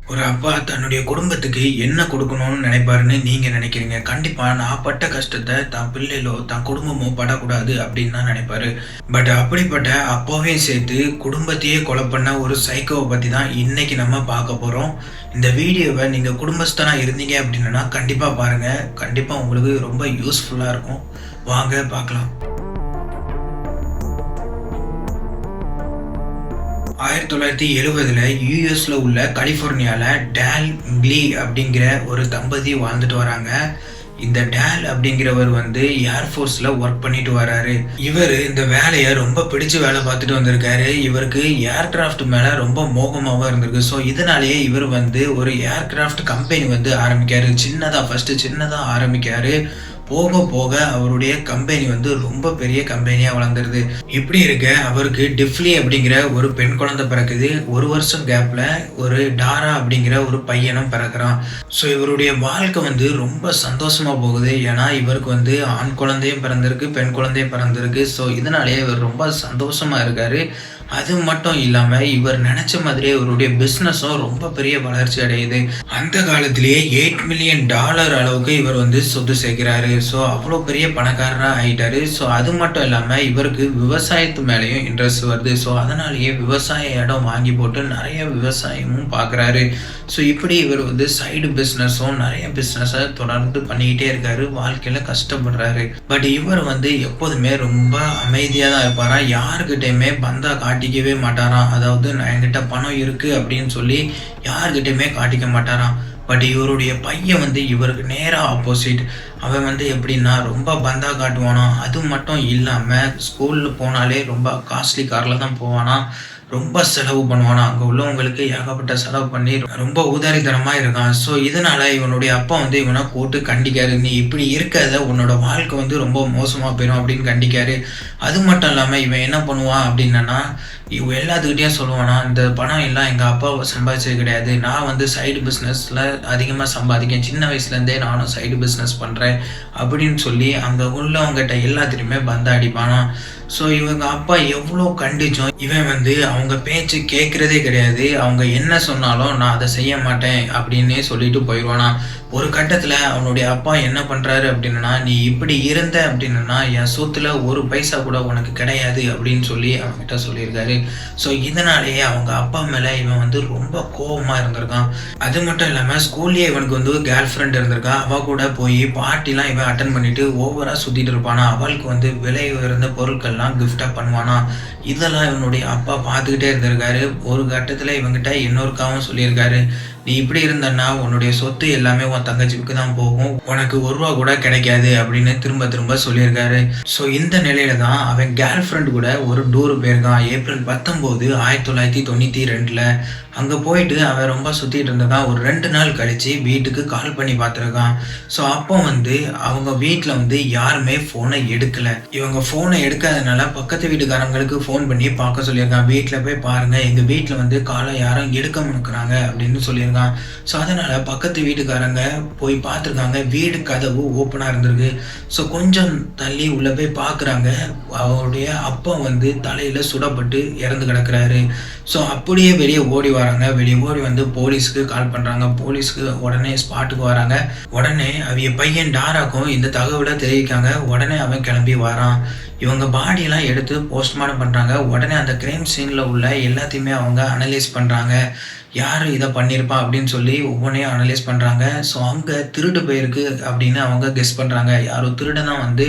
ஒரு அப்பா தன்னுடைய குடும்பத்துக்கு என்ன கொடுக்கணும்னு நினைப்பாருன்னு நீங்க நினைக்கிறீங்க? கண்டிப்பா நான் பட்ட கஷ்டத்த தன் பிள்ளைகளோ, தன் குடும்பமோ படக்கூடாது அப்படின்னு தான் நினைப்பாரு. பட் அப்படிப்பட்ட அப்பாவையும் சேர்த்து குடும்பத்தையே கொலை பண்ண ஒரு சைக்கோவ பத்தி தான் இன்னைக்கு நம்ம பார்க்க போறோம். இந்த வீடியோவ நீங்க குடும்பஸ்தனா இருந்தீங்க அப்படின்னா கண்டிப்பா பாருங்க. கண்டிப்பா உங்களுக்கு ரொம்ப யூஸ்ஃபுல்லா இருக்கும். வாங்க பார்க்கலாம். 1970ல யுஎஸ்ல உள்ள கலிஃபோர்னியால டேல் க்ளீ அப்படிங்கிற ஒரு தம்பதி வாழ்ந்துட்டு வராங்க. இந்த டேல் அப்படிங்கிறவர் வந்து ஏர்ஃபோர்ஸ்ல ஒர்க் பண்ணிட்டு வராரு. இவரு இந்த வேலையை ரொம்ப பிடிச்சு வேலை பார்த்துட்டு வந்திருக்காரு. இவருக்கு ஏர்கிராஃப்ட் மேல ரொம்ப மோகமாவும் இருந்திருக்கு. ஸோ இதனாலேயே இவர் வந்து ஒரு ஏர்கிராஃப்ட் கம்பெனி வந்து ஆரம்பிக்காரு. ஃபர்ஸ்ட் சின்னதா ஆரம்பிக்காரு. போக போக அவருடைய கம்பெனி வந்து ரொம்ப பெரிய கம்பெனியா வளர்ந்துருது. இப்படி இருக்க அவருக்கு டிஃப்லி அப்படிங்கிற ஒரு பெண் குழந்தை பிறக்குது. ஒரு வருஷம் கேப்ல ஒரு டாரா அப்படிங்கிற ஒரு பையனும் பிறக்கிறான். ஸோ இவருடைய வாழ்க்கை வந்து ரொம்ப சந்தோஷமா போகுது. ஏன்னா இவருக்கு வந்து ஆண் குழந்தையும் பிறந்திருக்கு, பெண் குழந்தையும் பிறந்திருக்கு. ஸோ இதனாலேயே இவர் ரொம்ப சந்தோஷமா இருக்காரு. அது மட்டும் இல்லாம இவர் நினைச்ச மாதிரியே இவருடைய பிசினஸும் ரொம்ப பெரிய வளர்ச்சி அடையுது. அந்த காலத்திலேயே $8 மில்லியன் அளவுக்கு இவர் வந்து சொத்து சேர்க்கிறாரு. ஸோ அவ்வளோ பெரிய பணக்காரரா ஆயிட்டாரு. ஸோ அது மட்டும் இல்லாம இவருக்கு விவசாயத்து மேலேயும் இன்ட்ரெஸ்ட் வருது. ஸோ அதனாலேயே விவசாய இடம் வாங்கி போட்டு நிறைய விவசாயமும் பார்க்குறாரு. ஸோ இப்படி இவர் வந்து சைடு பிஸ்னஸும் நிறைய பிஸ்னஸை தொடர்ந்து பண்ணிக்கிட்டே இருக்காரு. வாழ்க்கையில கஷ்டப்படுறாரு. பட் இவர் வந்து எப்போதுமே ரொம்ப அமைதியாக தான் இருப்பாராம். யாருக்கிட்டையுமே பந்தா காட்டிக்கவே மாட்டாராம். அதாவது நான் என்கிட்ட பணம் இருக்கு அப்படின்னு சொல்லி யார்கிட்டயுமே காட்டிக்க மாட்டாராம். பட் இவருடைய பையன் வந்து இவருக்கு நேரா ஆப்போசிட். அவன் வந்து எப்படின்னா ரொம்ப பந்தா காட்டுவானாம். அது மட்டும் இல்லாம ஸ்கூல்ல போனாலே ரொம்ப காஸ்ட்லி கார்ல தான் போவானாம். ரொம்ப செலவு பண்ணுவானா. அங்க உள்ளவங்களுக்கு ஏகப்பட்ட செலவு பண்ணி ரொம்ப ஊதாரித்தனமா இருக்கான். ஸோ இதனால இவனுடைய அப்பா வந்து இவனை போட்டு கண்டிக்காரு. நீ இப்படி இருக்காத, உன்னோட வாழ்க்கை வந்து ரொம்ப மோசமா போயிடும் அப்படின்னு கண்டிக்காரு. அது மட்டும் இல்லாம இவன் என்ன பண்ணுவான் அப்படின்னா, இவன் எல்லாத்துக்கிட்டையும் சொல்லுவானா, இந்த பணம் எல்லாம் எங்க அப்பா சம்பாதிச்சது கிடையாது. நான் வந்து சைடு பிஸ்னஸ்ல அதிகமா சம்பாதிக்கேன். சின்ன வயசுல இருந்தே நானும் சைடு பிஸ்னஸ் பண்றேன் அப்படின்னு சொல்லி அங்க உள்ளவங்ககிட்ட எல்லாத்திலையுமே பந்தா அடிப்பானா. ஸோ இவங்க அப்பா எவ்வளோ கண்டிச்சும் இவன் வந்து அவங்க பேச்சு கேட்குறதே கிடையாது. அவங்க என்ன சொன்னாலும் நான் அதை செய்ய மாட்டேன் அப்படின்னே சொல்லிட்டு போயிடுவானா. ஒரு கட்டத்தில் அவனுடைய அப்பா என்ன பண்ணுறாரு அப்படின்னா, நீ இப்படி இருந்த அப்படின்னா என் சொத்துல ஒரு பைசா கூட உனக்கு கிடையாது அப்படின்னு சொல்லி அவன்கிட்ட சொல்லியிருக்காரு. ஸோ இதனாலேயே அவங்க அப்பா மேலே இவன் வந்து ரொம்ப கோபமாக இருந்திருக்கான். அது மட்டும் இல்லாமல் ஸ்கூல்லேயே இவனுக்கு வந்து கேர்ள் ஃப்ரெண்ட் இருந்திருக்கா. அவள் கூட போய் பார்ட்டிலாம் இவன் அட்டன் பண்ணிட்டு ஓவராக சுற்றிட்டு இருப்பானா. அவளுக்கு வந்து விலை உயர்ந்த பொருட்கள்லாம் கிஃப்டாக பண்ணுவானா. இதெல்லாம் இவனுடைய அப்பா பார்த்துக்கிட்டே இருந்திருக்காரு. ஒரு கட்டத்தில் இவங்கிட்ட இன்னொருக்காவும் சொல்லியிருக்காரு, நீ இப்படி இருந்தன்னா உன்னுடைய சொத்து எல்லாமே உன் தங்கச்சிக்கு தான் போகும், உனக்கு ₹1 கூட கிடைக்காது அப்படின்னு திரும்ப திரும்ப சொல்லியிருக்காரு. ஸோ இந்த நிலையில தான் அவன் கேர்ள் ஃப்ரெண்ட் கூட ஒரு டூர் போயிருக்கான். ஏப்ரல் 19, 1992ல அங்கே போயிட்டு அவன் ரொம்ப சுற்றிட்டு இருந்திருக்கான். ஒரு 2 நாள் கழிச்சு வீட்டுக்கு கால் பண்ணி பார்த்துருக்கான். ஸோ அப்போ வந்து அவங்க வீட்டில் வந்து யாருமே ஃபோனை எடுக்கல. இவங்க ஃபோனை எடுக்காதனால பக்கத்து வீட்டுக்காரங்களுக்கு ஃபோன் பண்ணி பார்க்க சொல்லியிருக்கான். வீட்டில் போய் பாருங்க, எங்கள் வீட்டில் வந்து காலை யாரும் எடுக்க மறுக்கிறாங்க அப்படின்னு சொல்லியிருக்கான். ஸோ அதனால பக்கத்து வீட்டுக்காரங்க போய் பார்த்துருக்காங்க. வீடு கதவு ஓப்பனாக இருந்திருக்கு. ஸோ கொஞ்சம் தள்ளி உள்ள போய் பார்க்குறாங்க. அவருடைய அப்பா வந்து தலையில் சுடப்பட்டு இறந்து கிடக்குறாரு. ஸோ அப்படியே வெளியே ஓடி வராங்க. வெளியே ஓடி வந்து போலீஸ்க்கு கால் பண்ணுறாங்க. போலீஸ்க்கு உடனே ஸ்பாட்டுக்கு வராங்க. உடனே அவங்க பையன் டாராக்கும் இந்த தகவலை தெரிவிக்காங்க. உடனே அவன் கிளம்பி வரான். இவங்க பாடியெல்லாம் எடுத்து போஸ்ட்மார்ட்டம் பண்ணுறாங்க. உடனே அந்த கிரைம் சீனில் உள்ள எல்லாத்தையுமே அவங்க அனலைஸ் பண்ணுறாங்க. யார் இதை பண்ணியிருப்பா அப்படின்னு சொல்லி ஒவ்வொன்றையும் அனலைஸ் பண்ணுறாங்க. ஸோ அங்கே திருடு போயிருக்கு அப்படின்னு அவங்க கெஸ் பண்ணுறாங்க. யாரோ திருடனாக வந்து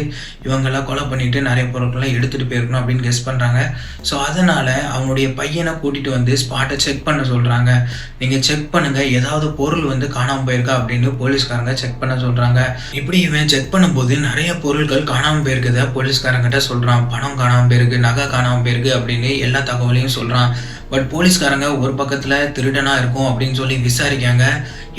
இவங்கெல்லாம் கொலை பண்ணிவிட்டு நிறைய பொருட்கள்லாம் எடுத்துகிட்டு போயிருக்கணும் அப்படின்னு கெஸ் பண்ணுறாங்க. ஸோ அதனால் அவனுடைய பையனை கூட்டிகிட்டு வந்து ஸ்பாட்டை செக் பண்ண சொல்கிறாங்க. நீங்கள் செக் பண்ணுங்கள், ஏதாவது பொருள் வந்து காணாமல் போயிருக்கா அப்படின்னு போலீஸ்காரங்க செக் பண்ண சொல்கிறாங்க. இப்படி இவன் செக் பண்ணும்போது நிறைய பொருட்கள் காணாமல் போயிருக்குத போலீஸ்காரங்கிட்ட சொல்கிறான். பணம் காணாமல் போயிருக்கு, நகை காணாமல் போயிருக்கு அப்படின்னு எல்லா தகவலையும் சொல்கிறான். பட் போலீஸ்காரங்க ஒரு பக்கத்தில் திருடனாக இருக்கும் அப்படின்னு சொல்லி விசாரிக்காங்க.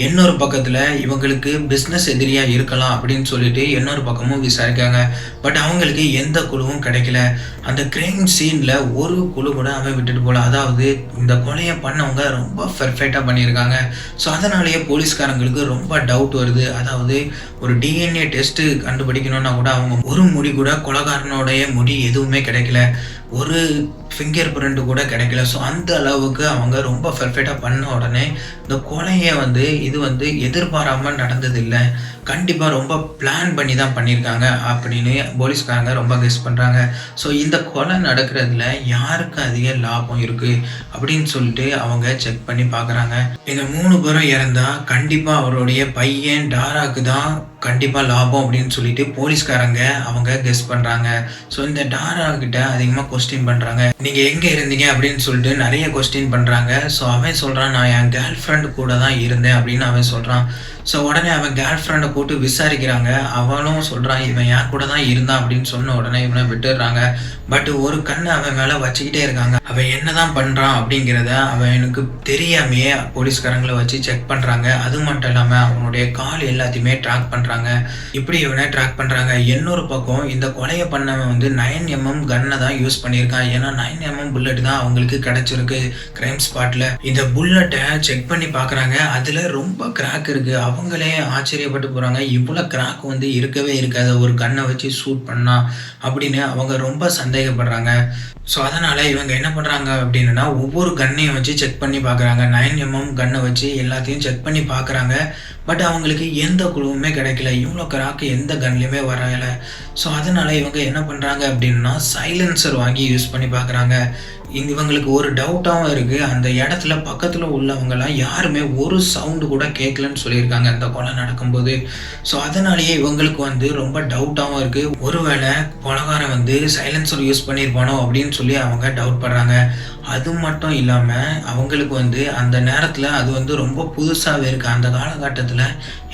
இன்னொரு பக்கத்தில் இவங்களுக்கு பிஸ்னஸ் எதிரியாக இருக்கலாம் அப்படின்னு சொல்லிட்டு இன்னொரு பக்கமும் விசாரிக்காங்க. பட் அவங்களுக்கு எந்த குழுவும் கிடைக்கல. அந்த கிரைம் சீனில் ஒரு குழு கூட அவன் விட்டுட்டு போகல. அதாவது இந்த கொலையை பண்ணவங்க ரொம்ப பெர்ஃபெக்டாக பண்ணியிருக்காங்க. ஸோ அதனாலேயே போலீஸ்காரங்களுக்கு ரொம்ப டவுட் வருது. அதாவது ஒரு டிஎன்ஏ டெஸ்ட்டு கண்டுபிடிக்கணும்னா கூட அவங்க ஒரு முடி கூட கொலைகாரனுடைய முடி எதுவுமே கிடைக்கல. ஒரு ஃபிங்கர் பிரிண்ட் கூட கிடைக்கல. ஸோ அந்த அளவுக்கு அவங்க ரொம்ப பெர்ஃபெக்டாக பண்ண உடனே இந்த கொலையை இது எதிர்பாராமல் நடந்ததில்லை. கண்டிப்பாக ரொம்ப பிளான் பண்ணி தான் பண்ணியிருக்காங்க அப்படின்னு போலீஸ்காரங்க ரொம்ப கெஸ் பண்ணுறாங்க. ஸோ இந்த கொலை நடக்கிறதுல யாருக்கு அதிக லாபம் இருக்குது அப்படின்னு சொல்லிட்டு அவங்க செக் பண்ணி பார்க்குறாங்க. இந்த 3 பேரும் இறந்தா கண்டிப்பாக அவருடைய பையன் டாராக்கு தான் கண்டிப்பாக லாபம் அப்படின்னு சொல்லிட்டு போலீஸ்காரங்க அவங்க கெஸ் பண்ணுறாங்க. ஸோ இந்த டாரா கிட்ட அதிகமாக கொஸ்டின் பண்ணுறாங்க. நீங்கள் எங்கே இருந்தீங்க அப்படின்னு சொல்லிட்டு நிறைய கொஸ்டின் பண்ணுறாங்க. ஸோ அவன் சொல்கிறான், நான் என் கேர்ள் ஃப்ரெண்டு கூட தான் இருந்தேன் அப்படின்னு அவன் சொல்கிறான். ஸோ உடனே அவன் கேர்ள் ஃப்ரெண்டை போட்டு விசாரிக்கிறாங்க. அவனும் சொல்கிறான், இவன் என் கூட தான் இருந்தான் அப்படின்னு சொன்ன உடனே இவனை விட்டுடுறாங்க. பட் ஒரு கண்ணை அவன் மேலே வச்சுக்கிட்டே இருக்காங்க. அவன் என்ன தான் பண்ணுறான் அப்படிங்கிறத அவனுக்கு தெரியாமையே போலீஸ்காரங்களை வச்சு செக் பண்ணுறாங்க. அது மட்டும் இல்லாமல் அவனுடைய கால் எல்லாத்தையுமே ட்ராக் பண்ணுறாங்க. இப்படி இவனை ட்ராக் பண்ணுறாங்க. இன்னொரு பக்கம் இந்த கொலையை பண்ணவன் 9mm கன்னை தான் யூஸ் பண்ணியிருக்கான். ஏன்னா 9mm புல்லட் தான் அவங்களுக்கு கிடைச்சிருக்கு கிரைம் ஸ்பாட்டில். இந்த புல்லட்டை செக் பண்ணி பார்க்குறாங்க. அதில் ரொம்ப கிராக் இருக்குது. அவங்களே ஆச்சரியப்பட்டு போகிறாங்க. இவ்வளோ கிராக் இருக்கவே இருக்காது ஒரு கன்னை வச்சு ஷூட் பண்ணா அப்படின்னு அவங்க ரொம்ப சந்தேகப்படுறாங்க. ஸோ அதனால் இவங்க என்ன பண்ணுறாங்க அப்படின்னா ஒவ்வொரு கன்னையும் வச்சு செக் பண்ணி பார்க்குறாங்க. 9mm கன்னை வச்சு எல்லாத்தையும் செக் பண்ணி பார்க்குறாங்க. பட் அவங்களுக்கு எந்த குழுவுமே கிடைக்கல. இவ்வளோ கிராக்கு எந்த கன்லையுமே வரலை. ஸோ அதனால் இவங்க என்ன பண்ணுறாங்க அப்படின்னா சைலன்சர் வாங்கி யூஸ் பண்ணி பார்க்குறாங்க. இவங்களுக்கு ஒரு டவுட்டாகவும் இருக்குது. அந்த இடத்துல பக்கத்தில் உள்ளவங்கலாம் யாருமே ஒரு சவுண்டு கூட கேட்கலன்னு சொல்லியிருக்காங்க அந்த கொலை நடக்கும்போது. ஸோ அதனாலேயே இவங்களுக்கு ரொம்ப டவுட்டாகவும் இருக்குது. ஒருவேளை கொலைகாரன் சைலன்சர் யூஸ் பண்ணியிருப்பானோ அப்படின்னு சொல்லி அவங்க டவுட் படுறாங்க. அது மட்டும் இல்லாமல் அவங்களுக்கு அந்த நேரத்தில் அது ரொம்ப புதுசாகவே இருக்குது. அந்த காலகட்டத்தில்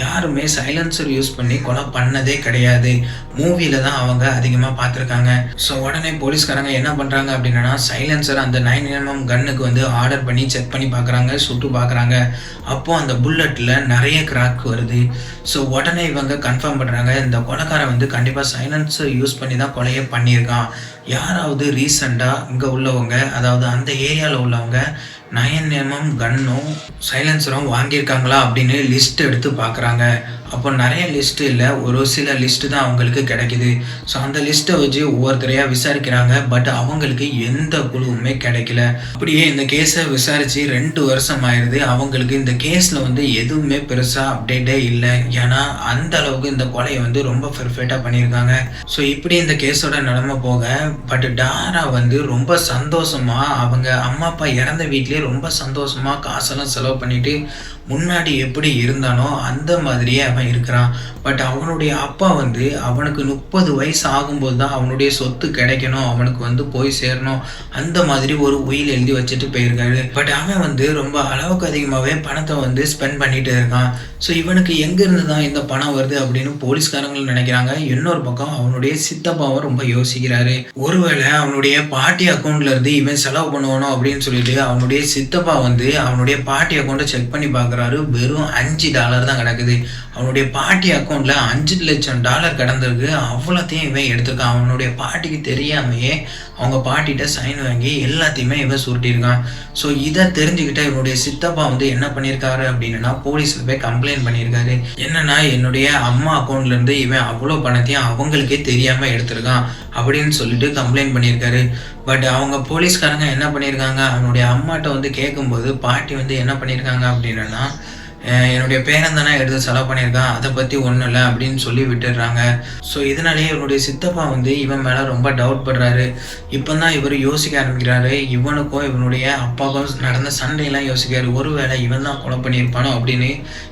யாருமே சைலன்சர் யூஸ் பண்ணி கொலை பண்ணதே கிடையாது. மூவியில் தான் அவங்க அதிகமாக பார்த்துருக்காங்க. ஸோ உடனே போலீஸ்காரங்க என்ன பண்ணுறாங்க அப்படின்னா சைலன்சர் அந்த 9mm கன்னுக்கு ஆர்டர் பண்ணி செக் பண்ணி பார்க்குறாங்க, சுட்டு பார்க்குறாங்க. அப்போது அந்த புல்லட்டில் நிறைய கிராக் வருது. ஸோ உடனே இவங்க கன்ஃபார்ம் பண்ணுறாங்க, இந்த கொலைக்காரன் கண்டிப்பாக சைலன்சர் யூஸ் பண்ணி தான் கொலையை பண்ணியிருக்கான். யாராவது ரீசெண்டாக இங்கே உள்ளவங்க, அதாவது அந்த ஏரியாவில் உள்ளவங்க 9mm கன்னும் சைலன்சரும் வாங்கியிருக்காங்களா அப்படின்னு லிஸ்ட் எடுத்து பார்க்குறாங்க. அப்போ நிறைய லிஸ்ட்டு இல்லை, ஒரு சில லிஸ்ட்டு தான் அவங்களுக்கு கிடைக்கிது. ஸோ அந்த லிஸ்ட்டை வச்சு ஒவ்வொருத்தரையாக விசாரிக்கிறாங்க. பட் அவங்களுக்கு எந்த குழுவுமே கிடைக்கல. அப்படியே இந்த கேஸை விசாரித்து 2 வருஷம் ஆயிடுது. அவங்களுக்கு இந்த கேஸில் எதுவுமே பெருசாக அப்டேட்டே இல்லை. ஏன்னா அந்த அளவுக்கு இந்த கொலையை ரொம்ப பெர்ஃபெக்டாக பண்ணியிருக்காங்க. ஸோ இப்படி இந்த கேஸோட நிலைமை போக பட் டாரா ரொம்ப சந்தோஷமாக அவங்க அம்மா அப்பா இறந்த வீட்லேயே ரொம்ப சந்தோஷமாக காசெல்லாம் செலவு பண்ணிட்டு முன்னாடி எப்படி இருந்தானோ அந்த மாதிரியே அவன் இருக்கிறான். பட் அவனுடைய அப்பா அவனுக்கு 30 வயசு ஆகும்போது தான் அவனுடைய சொத்து கிடைக்கணும், அவனுக்கு போய் சேரணும், அந்த மாதிரி ஒரு உயில் எழுதி வச்சுட்டு போயிருக்காரு. பட் அவன் ரொம்ப அளவுக்கு அதிகமாகவே பணத்தை ஸ்பெண்ட் பண்ணிட்டு இருக்கான். ஸோ இவனுக்கு எங்கேருந்து தான் இந்த பணம் வருது அப்படின்னு போலீஸ்காரங்களும் நினைக்கிறாங்க. இன்னொரு பக்கம் அவனுடைய சித்தப்பாவும் ரொம்ப யோசிக்கிறாரு. ஒருவேளை அவனுடைய பாட்டி அக்கௌண்ட்ல இருந்து இவன் செலவு பண்ணுவானோ அப்படின்னு சொல்லிட்டு அவனுடைய சித்தப்பா அவனுடைய பாட்டி அக்கௌண்ட்டை செக் பண்ணி பார்க்குறாரு. வெறும் $5 தான் கிடக்குது. அவனுடைய பாட்டி அக்கௌண்ட்ல $5 லட்சம் கிடந்திருக்கு. அவ்வளோத்தையும் இவன் எடுத்திருக்கான். அவனுடைய பாட்டிக்கு தெரியாமையே அவங்க பாட்டிகிட்ட சைன் வாங்கி எல்லாத்தையுமே இவன் சுருட்டியிருக்கான். ஸோ இதை தெரிஞ்சுக்கிட்ட இவனுடைய சித்தப்பா என்ன பண்ணியிருக்காரு அப்படின்னா போலீஸில் போய் கம்ப்ளைண்ட் பண்ணியிருக்காரு. என்னன்னா என்னுடைய அம்மா அக்கௌண்ட்லேருந்து இவன் அவ்வளோ பணத்தையும் அவங்களுக்கே தெரியாமல் எடுத்திருக்கான் அப்படின்னு சொல்லிட்டு கம்ப்ளைண்ட் பண்ணியிருக்காரு. பட் அவங்க போலீஸ்காரங்க என்ன பண்ணியிருக்காங்க, அவனுடைய அம்மாட்ட கேட்கும்போது பாட்டி என்ன பண்ணியிருக்காங்க அப்படின்னா என்னுடைய பேரன் தானே எடுத்து செலவு பண்ணியிருக்கான், அதை பற்றி ஒன்றும் இல்லை அப்படின்னு சொல்லி விட்டுடுறாங்க. ஸோ இதனாலேயே இவனுடைய சித்தப்பா இவன் மேலே ரொம்ப டவுட் படுறாரு. இப்போ தான் இவர் யோசிக்க ஆரம்பிக்கிறாரு. இவனுக்கும் இவனுடைய அப்பாவுக்கும் நடந்த சண்டையெல்லாம் யோசிக்கிறாரு. ஒருவேளை இவன் தான் கொலை பண்ணியிருப்பானோ அப்படின்னு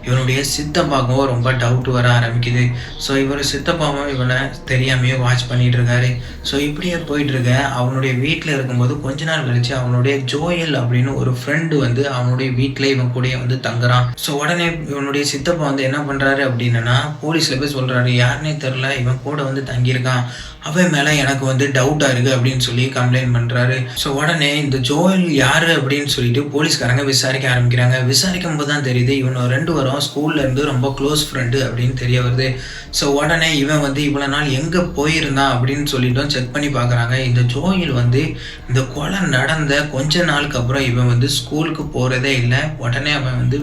இவனுடைய சித்தப்பாவுக்கும் ரொம்ப டவுட் வர ஆரம்பிக்குது. ஸோ இவர் சித்தப்பாவும் இவனை தெரியாமையே வாட்ச் பண்ணிட்டு இருக்காரு. ஸோ இப்படியே போயிட்டு இருக்க அவனுடைய வீட்டில் இருக்கும்போது கொஞ்ச நாள் கழிச்சு அவனுடைய ஜோயல் அப்படின்னு ஒரு ஃப்ரெண்டு அவனுடைய வீட்டில் இவன் கூட தங்குறான். ஸோ உடனே இவனுடைய சித்தப்பா வந்து என்ன பண்ணுறாரு அப்படின்னா போலீஸில் போய் சொல்கிறாரு, யாருன்னே தெரில, இவன் கூட வந்து தங்கியிருக்கான், அவன் மேலே எனக்கு வந்து டவுட்டாக இருக்குது அப்படின்னு சொல்லி கம்ப்ளைண்ட் பண்ணுறாரு. ஸோ உடனே இந்த ஜோயல் யார் அப்படின்னு சொல்லிட்டு போலீஸ்காரங்க விசாரிக்க ஆரம்பிக்கிறாங்க. விசாரிக்கும் போது தான் தெரியுது இவன் 2 வாரம் ஸ்கூல்லேருந்து ரொம்ப க்ளோஸ் ஃப்ரெண்டு அப்படின்னு தெரிய வருது. ஸோ உடனே இவன் வந்து இவ்வளோ நாள் எங்கே போயிருந்தான் அப்படின்னு சொல்லிட்டும் செக் பண்ணி பார்க்குறாங்க. இந்த ஜோயல் வந்து இந்த கொலை நடந்த கொஞ்ச நாளுக்கு அப்புறம் இவன் வந்து ஸ்கூலுக்கு போகிறதே இல்லை. உடனே அவன் வந்து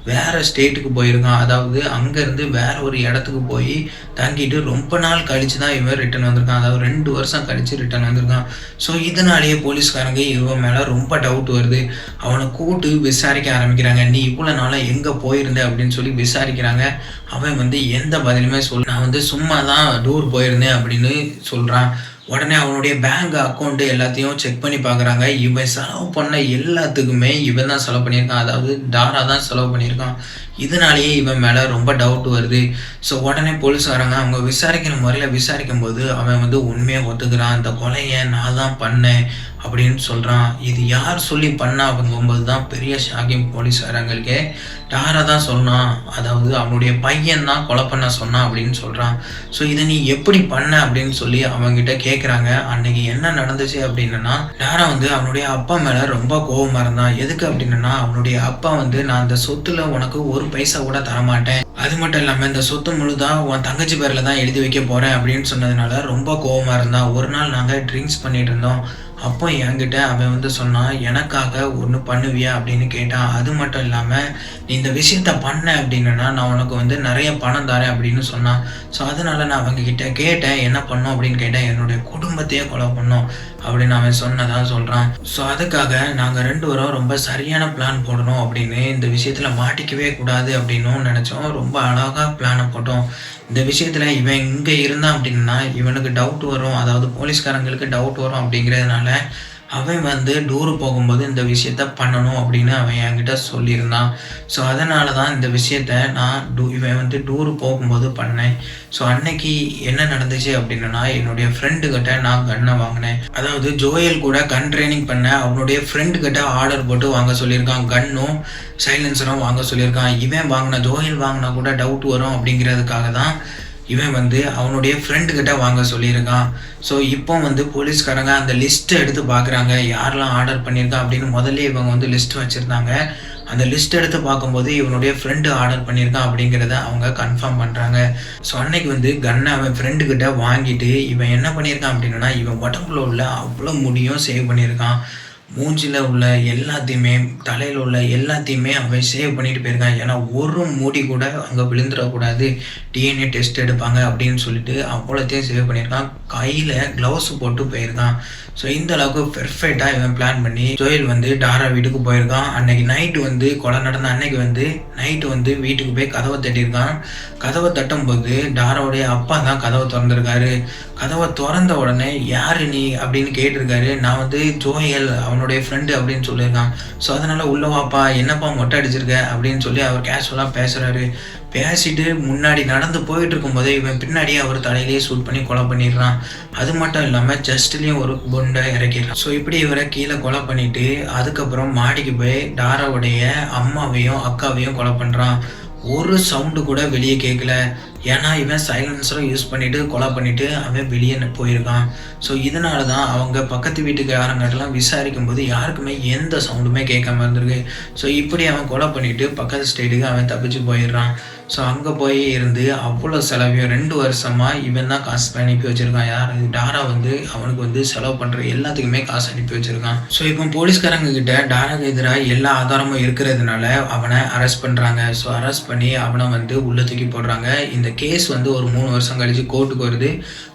வேறு ஸ்டேட்டுக்கு போயிருக்கான். அதாவது அங்கேருந்து வேற ஒரு இடத்துக்கு போய் தங்கிட்டு ரொம்ப நாள் கழித்து தான் இவன் ரிட்டன் வந்திருக்கான். அதாவது 2 வருஷம் கழித்து ரிட்டன் வந்திருக்கான். ஸோ இதனாலேயே போலீஸ்காரங்க இவன் மேலே ரொம்ப டவுட் வருது. அவனை கூப்பிட்டு விசாரிக்க ஆரம்பிக்கிறாங்க. நீ இவ்வளோ நாளாக எங்கே போயிருந்த அப்படின்னு சொல்லி விசாரிக்கிறாங்க. அவன் வந்து எந்த பதிலுமே நான் வந்து சும்மா தான் டூர் போயிருந்தேன் அப்படின்னு சொல்கிறான். உடனே அவனுடைய பேங்க் அக்கௌண்ட்டு எல்லாத்தையும் செக் பண்ணி பார்க்குறாங்க. இவன் செலவு பண்ண எல்லாத்துக்குமே இவன் தான் செலவு பண்ணியிருக்கான். அதாவது டாரா தான் செலவு பண்ணியிருக்கான். இதனாலேயே இவன் மேலே ரொம்ப டவுட் வருது. ஸோ உடனே போலீஸ்காரங்க அவங்க விசாரிக்கிற முறையில் விசாரிக்கும் போது அவன் வந்து உண்மையை ஒத்துக்கிறான். இந்த கொலையை நான் தான் பண்ணேன் அப்படின்னு சொல்கிறான். இது யார் சொல்லி பண்ணா அப்படிங்கும்போது தான் பெரிய ஷாக்கிங் போலீஸ்காரங்களுக்கே. டாரா தான் சொன்னான், அதாவது அவனுடைய பையன் தான் கொலை பண்ண சொன்னான் அப்படின்னு சொல்கிறான். ஸோ இதை நீ எப்படி பண்ண அப்படின்னு சொல்லி அவங்ககிட்ட கேட்குறாங்க. அன்னைக்கு என்ன நடந்துச்சு அப்படின்னா, டாரா வந்து அவனுடைய அப்பா மேலே ரொம்ப கோபமாக இருந்தான். எதுக்கு அப்படின்னா, அவனுடைய அப்பா வந்து நான் அந்த சொத்துல உனக்கு ஒரு பைசா கூட தரமாட்டேன், அது மட்டும் இல்லாமல் இந்த சொத்து முழுதாக உன் தங்கச்சி பேரில் தான் எழுதி வைக்க போகிறேன் அப்படின்னு சொன்னதுனால ரொம்ப கோபமாக இருந்தான். ஒரு நாள் நாங்கள் ட்ரிங்க்ஸ் பண்ணிட்டு இருந்தோம். அப்போ என்கிட்ட அவன் வந்து சொன்னான், எனக்காக ஒன்று பண்ணுவியா அப்படின்னு கேட்டான். அது மட்டும் இல்லாமல் நீ இந்த விஷயத்த பண்ண அப்படின்னா நான் உனக்கு வந்து நிறைய பணம் தரேன் அப்படின்னு சொன்னான். ஸோ அதனால நான் அவங்கக்கிட்ட கேட்டேன், என்ன பண்ணோம் அப்படின்னு கேட்டேன். என்னுடைய குடும்பத்தையே கொலை பண்ணோம் அப்படின்னு அவன் சொன்னதாக சொல்கிறான். ஸோ அதுக்காக நாங்கள் 2 வாரம் ரொம்ப சரியான பிளான் போடணும் அப்படின்னு இந்த விஷயத்தில் மாட்டிக்கவே கூடாது அப்படின்னும் நினச்சோம். ரொம்ப அழகாக பிளானை போட்டோம். இந்த விஷயத்தில் இவன் இங்கே இருந்தான் அப்படின்னா இவனுக்கு டவுட் வரும், அதாவது போலீஸ்காரங்களுக்கு டவுட் வரும். அப்படிங்கிறதுனால அவன் வந்து டூரு போகும்போது இந்த விஷயத்த பண்ணணும் அப்படின்னு அவன் என்கிட்ட சொல்லியிருந்தான். ஸோ அதனால தான் இந்த விஷயத்த நான் இவன் வந்து டூரு போகும்போது பண்ணேன். ஸோ அன்னைக்கு என்ன நடந்துச்சு அப்படின்னா, என்னுடைய ஃப்ரெண்டுக்கிட்ட நான் கன்னை வாங்கினேன். அதாவது ஜோயல் கூட கன் ட்ரைனிங் பண்ண அவனுடைய ஃப்ரெண்டுக்கிட்ட ஆர்டர் போட்டு வாங்க சொல்லியிருக்கான். கன்னும் சைலன்சரும் வாங்க சொல்லியிருக்கான். இவன் வாங்கின ஜோயல் வாங்கினா கூட டவுட் வரும் அப்படிங்கிறதுக்காக தான் இவன் வந்து அவனுடைய ஃப்ரெண்டுக்கிட்ட வாங்க சொல்லியிருக்கான். ஸோ இப்போ வந்து போலீஸ்காரங்க அந்த லிஸ்ட்டை எடுத்து பார்க்குறாங்க, யாரெல்லாம் ஆர்டர் பண்ணியிருக்கான் அப்படின்னு. முதல்ல இவங்க வந்து லிஸ்ட் வச்சுருந்தாங்க. அந்த லிஸ்ட் எடுத்து பார்க்கும்போது இவனுடைய ஃப்ரெண்டு ஆர்டர் பண்ணியிருக்கான் அப்படிங்கிறத அவங்க கன்ஃபார்ம் பண்ணுறாங்க. ஸோ அன்னைக்கு வந்து கன்னை அவன் ஃப்ரெண்டுக்கிட்ட வாங்கிட்டு இவன் என்ன பண்ணியிருக்கான் அப்படின்னா, இவன் உடம்புல உள்ள அவ்வளோ முடியும் சேவ் பண்ணியிருக்கான். மூஞ்சில் உள்ள எல்லாத்தையுமே, தலையில் உள்ள எல்லாத்தையுமே அவன் சேவ் பண்ணிட்டு போயிருக்கான். ஏன்னா ஒரு முடி கூட அங்கே விழுந்துடக்கூடாது, டிஎன்ஏ டெஸ்ட் எடுப்பாங்க அப்படின்னு சொல்லிட்டு அவ்வளோத்தையும் சேவ் பண்ணியிருக்கான். கையில் க்ளவுஸ் போட்டு போயிருக்கான். ஸோ இந்த அளவுக்கு பெர்ஃபெக்டாக இவன் பிளான் பண்ணி ஜோயல் வந்து டாரா வீட்டுக்கு போயிருக்கான். அன்னைக்கு நைட்டு வந்து கொலை நடந்த அன்னைக்கு வந்து நைட்டு வந்து வீட்டுக்கு போய் கதவை தட்டியிருக்கான். கதவை தட்டும்போது டாராவுடைய அப்பா தான் கதவை திறந்துருக்காரு. கதவை திறந்த உடனே யார் நீ அப்படின்னு கேட்டிருக்காரு. நான் வந்து ஜோயல் அவனுடைய ஃப்ரெண்டு அப்படின்னு சொல்லியிருக்கான். ஸோ அதனால் உள்ளவாப்பா, என்னப்பா மொட்டை அடிச்சிருக்க அப்படின்னு சொல்லி அவர் கேஷுவலாக பேசுகிறாரு. பேசிட்டு முன்னாடி நடந்து போயிட்டு இருக்கும்போதே இவன் பின்னாடியே அவர் தலையிலேயே ஷூட் பண்ணி கொலை பண்ணிடுறான். அது மட்டும் இல்லாமல் ஜஸ்ட்லேயும் ஒரு குண்டை இறக்கிடுறான். ஸோ இப்படி இவரை கீழே கொலை பண்ணிட்டு அதுக்கப்புறம் மாடிக்கு போய் டாராவுடைய அம்மாவையும் அக்காவையும் கொலை பண்ணுறான். ஒரு சவுண்டு கூட வெளியே கேட்கல. ஏன்னா இவன் சைலன்சரும் யூஸ் பண்ணிவிட்டு கொலை பண்ணிவிட்டு அவன் வெளியே போயிருக்கான். ஸோ இதனால தான் அவங்க பக்கத்து வீட்டுக்காரங்கிட்டலாம் விசாரிக்கும் போது யாருக்குமே எந்த சவுண்டுமே கேட்காம இருந்திருக்கு. ஸோ இப்படி அவன் கொலை பண்ணிவிட்டு பக்கத்து ஸ்டேட்டுக்கு அவன் தப்பிச்சு போயிடுறான். ஸோ அங்கே போய் இருந்து அவ்வளோ செலவையும் 2 வருஷமாக இவன் தான் காசு அனுப்பி வச்சுருக்கான். யார் டாரா வந்து அவனுக்கு வந்து செலவு பண்ணுற எல்லாத்துக்குமே காசு அனுப்பி வச்சுருக்கான். ஸோ இப்போ போலீஸ்காரங்க கிட்ட டாராக்கு எதிராக எல்லா ஆதாரமும் இருக்கிறதுனால அவனை அரெஸ்ட் பண்ணுறாங்க. ஸோ அரெஸ்ட் பண்ணி அவனை வந்து உள்ள தூக்கி போடுறாங்க. இந்த கேஸ் வந்து ஒரு 3 வருஷம் கழிச்சு கோர்ட்டுக்கு வருது.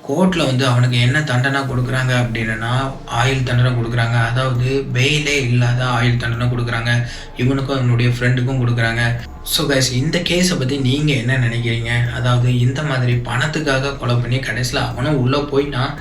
கோர்ட்டில் வந்து அவனுக்கு என்ன தண்டனை கொடுக்குறாங்க அப்படின்னா ஆயுள் தண்டனை கொடுக்குறாங்க. அதாவது பெயிலே இல்லாத ஆயுள் தண்டனை கொடுக்குறாங்க. இவனுக்கும் அவனுடைய ஃப்ரெண்டுக்கும் கொடுக்குறாங்க. ஸோ கைஸ், இந்த கேஸை பற்றி நீங்கள் என்ன நினைக்கிறீங்க? அதாவது இந்த மாதிரி பணத்துக்காக கொலை பண்ணி கடைசியில் அவனும் உள்ளே போயிட்டான்.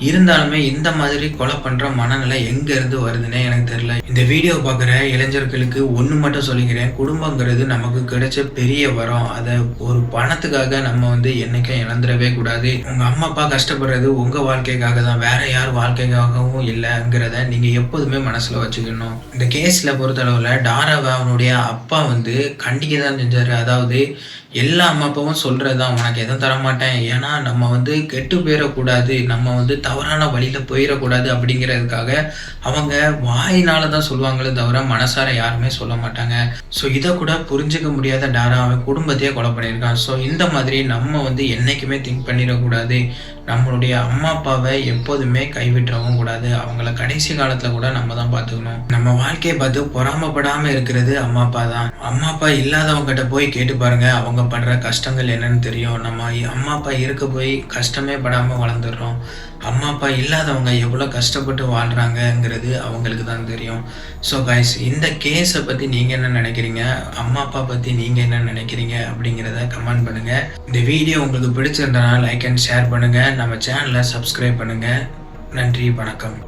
இருந்தாலுமே இந்த மாதிரி கொலை பண்ணுற மனநிலை எங்கேருந்து வருதுன்னே எனக்கு தெரியல. இந்த வீடியோ பார்க்குற இளைஞர்களுக்கு ஒன்று மட்டும் சொல்லிக்கிறேன், குடும்பங்கிறது நமக்கு கிடைச்ச பெரிய வரம். அதை ஒரு பணத்துக்காக நம்ம வந்து என்னைக்கும் இழந்துடவே கூடாது. உங்க அம்மா அப்பா கஷ்டப்படுறது உங்க வாழ்க்கைக்காக தான், வேற யார் வாழ்க்கைக்காகவும் இல்லைங்கிறத நீங்க எப்போதுமே மனசுல வச்சுக்கணும். இந்த கேஸ்ல பொறுத்தளவுல டாராவை அவனுடைய அப்பா வந்து கண்டிக்க தான் செஞ்சாரு. அதாவது எல்லா அம்மா அப்பாவும் சொல்றதுதான், உனக்கு எதுவும் தரமாட்டேன், ஏன்னா நம்ம வந்து கெட்டு போயிடக்கூடாது, நம்ம வந்து தவறான வழியில போயிடக்கூடாது அப்படிங்கிறதுக்காக அவங்க வாயினால தான் சொல்லுவாங்களே தவிர மனசார யாருமே சொல்ல மாட்டாங்க. ஸோ இதை கூட புரிஞ்சுக்க முடியாத டாரா அவன் குடும்பத்தையே கொலை பண்ணியிருக்கான். ஸோ இந்த மாதிரி நம்ம வந்து என்னைக்குமே திங்க் பண்ணிடக்கூடாது. நம்மளுடைய அம்மா அப்பாவை எப்போதுமே கைவிட்டுறவும் கூடாது. அவங்கள கடைசி காலத்துல கூட நம்ம தான் பார்த்துக்கணும். நம்ம வாழ்க்கையை பார்த்து பொறாமப்படாம இருக்கிறது அம்மா அப்பா தான். அம்மா அப்பா இல்லாதவங்ககிட்ட போய் கேட்டு பாருங்க, அவங்க படுற கஷ்டங்கள் என்னன்னு தெரியும். நம்ம அம்மா அப்பா இருக்க போய் கஷ்டமே படாம வளர்ந்துடுறோம். அம்மா அப்பா இல்லாதவங்க எவ்வளோ கஷ்டப்பட்டு வாழ்றாங்கங்கிறது அவங்களுக்கு தான் தெரியும். ஸோ கைஸ், இந்த கேஸை பற்றி நீங்கள் என்ன நினைக்கிறீங்க, அம்மா அப்பா பற்றி நீங்கள் என்ன நினைக்கிறீங்க அப்படிங்கிறத கமெண்ட் பண்ணுங்கள். இந்த வீடியோ உங்களுக்கு பிடிச்சிருந்தனா லைக் அண்ட் ஷேர் பண்ணுங்கள். நம்ம சேனலை சப்ஸ்கிரைப் பண்ணுங்கள். நன்றி, வணக்கம்.